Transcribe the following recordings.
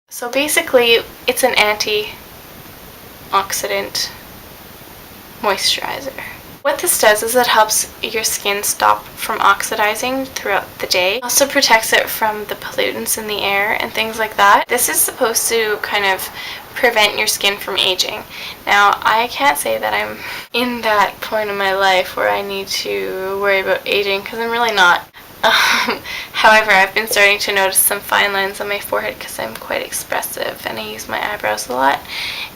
So basically, it's an antioxidant moisturizer. What this does is it helps your skin stop from oxidizing throughout the day. It also protects it from the pollutants in the air and things like that. This is supposed to kind of prevent your skin from aging. Now, I can't say that I'm in that point in my life where I need to worry about aging, because I'm really not. However, I've been starting to notice some fine lines on my forehead because I'm quite expressive and I use my eyebrows a lot,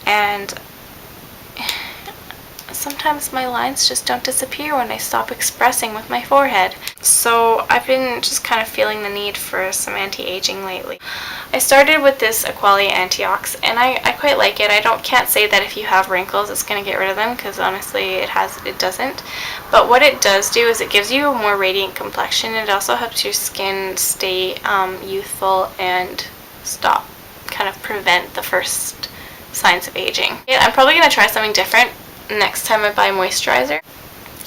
and sometimes my lines just don't disappear when I stop expressing with my forehead. So I've been just kind of feeling the need for some anti-aging lately. I started with this Aqualia Antiox, and I quite like it. Can't say that if you have wrinkles it's going to get rid of them, because honestly it doesn't. But what it does do is it gives you a more radiant complexion. It also helps your skin stay youthful and prevent the first signs of aging. Yeah, I'm probably going to try something different next time I buy moisturizer.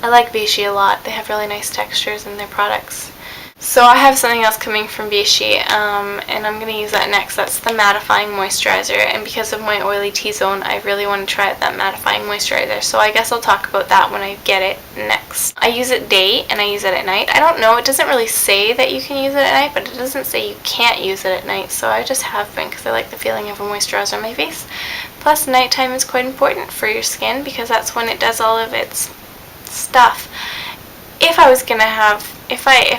I like Vichy a lot. They have really nice textures in their products. So I have something else coming from Vichy, and I'm going to use that next. That's the mattifying moisturizer, and because of my oily T-zone, I really want to try that mattifying moisturizer, so I guess I'll talk about that when I get it next. I use it day and I use it at night. I don't know, it doesn't really say that you can use it at night, but it doesn't say you can't use it at night, so I just have been because I like the feeling of a moisturizer on my face. Plus, nighttime is quite important for your skin because that's when it does all of its stuff. If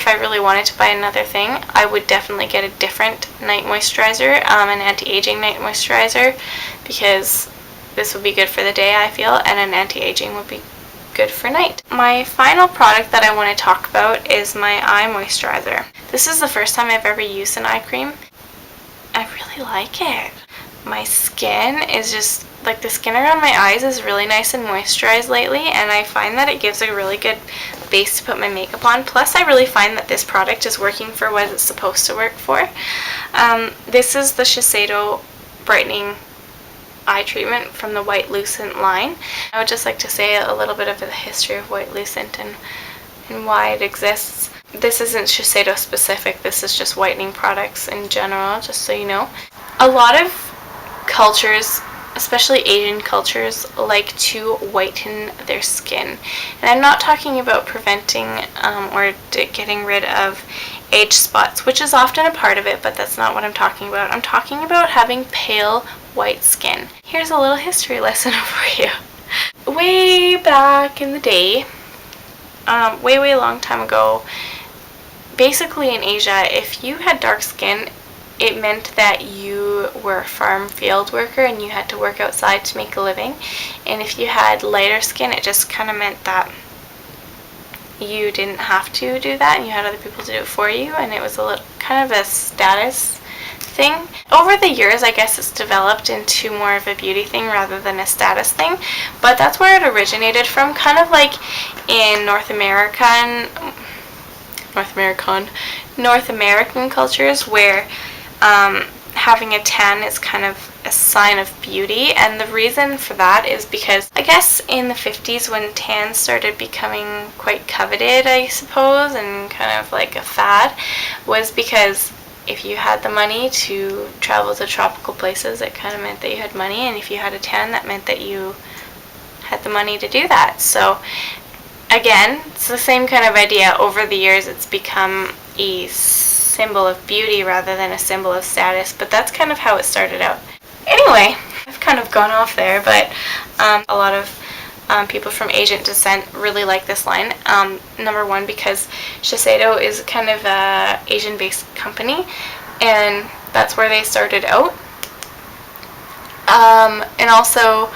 I really wanted to buy another thing, I would definitely get a different night moisturizer, an anti-aging night moisturizer, because this would be good for the day, I feel, and an anti-aging would be good for night. My final product that I want to talk about is my eye moisturizer. This is the first time I've ever used an eye cream. I really like it. My skin is just, like, the skin around my eyes is really nice and moisturized lately, and I find that it gives a really good base to put my makeup on. Plus, I really find that this product is working for what it's supposed to work for. This is the Shiseido Brightening Eye Treatment from the White Lucent line. I would just like to say a little bit of the history of White Lucent and why it exists. This isn't Shiseido specific, this is just whitening products in general, just so you know. A lot of cultures, especially Asian cultures, like to whiten their skin. And I'm not talking about preventing or getting rid of age spots, which is often a part of it, but that's not what I'm talking about. I'm talking about having pale white skin. Here's a little history lesson for you. Way back in the day, way long time ago, basically in Asia, if you had dark skin, it meant that you were a farm field worker and you had to work outside to make a living. And if you had lighter skin, it just kind of meant that you didn't have to do that and you had other people to do it for you, and it was a little kind of a status thing. Over the years, I guess it's developed into more of a beauty thing rather than a status thing, but that's where it originated from, kind of like in North American cultures, where having a tan is kind of a sign of beauty. And the reason for that is because I guess in the 50s, when tans started becoming quite coveted, I suppose, and kind of like a fad, was because if you had the money to travel to tropical places, it kind of meant that you had money, and if you had a tan, that meant that you had the money to do that. So again, it's the same kind of idea. Over the years, it's become a symbol of beauty rather than a symbol of status, but that's kind of how it started out. Anyway, I've kind of gone off there, but a lot of people from Asian descent really like this line. Number one, because Shiseido is kind of a Asian-based company, and that's where they started out. And also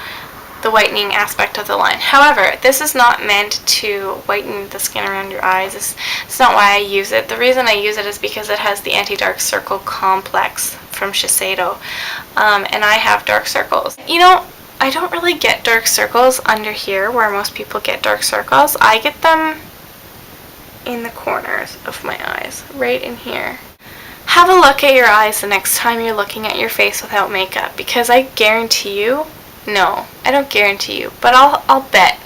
the whitening aspect of the line. However, this is not meant to whiten the skin around your eyes. It's not why I use it. The reason I use it is because it has the anti-dark circle complex from Shiseido, and I have dark circles. You know, I don't really get dark circles under here where most people get dark circles. I get them in the corners of my eyes, right in here. Have a look at your eyes the next time you're looking at your face without makeup, because I guarantee you, no, I don't guarantee you, but I'll bet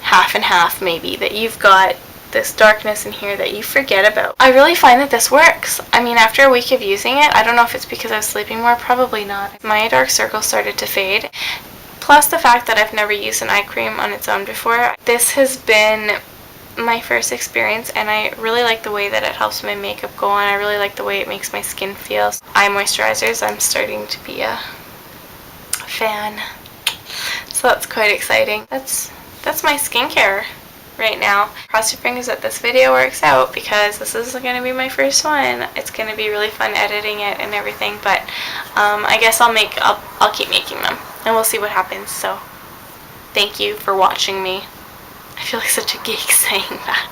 half and half maybe that you've got this darkness in here that you forget about. I really find that this works. I mean, after a week of using it, I don't know if it's because I was sleeping more, probably not. My dark circles started to fade. Plus the fact that I've never used an eye cream on its own before. This has been my first experience, and I really like the way that it helps my makeup go on. I really like the way it makes my skin feel. Eye moisturizers, I'm starting to be a fan. So that's quite exciting. That's my skincare right now. Cross your fingers that this video works out, because this is going to be my first one. It's going to be really fun editing it and everything, but I guess I'll keep making them, and we'll see what happens. So thank you for watching me. I feel like such a geek saying that.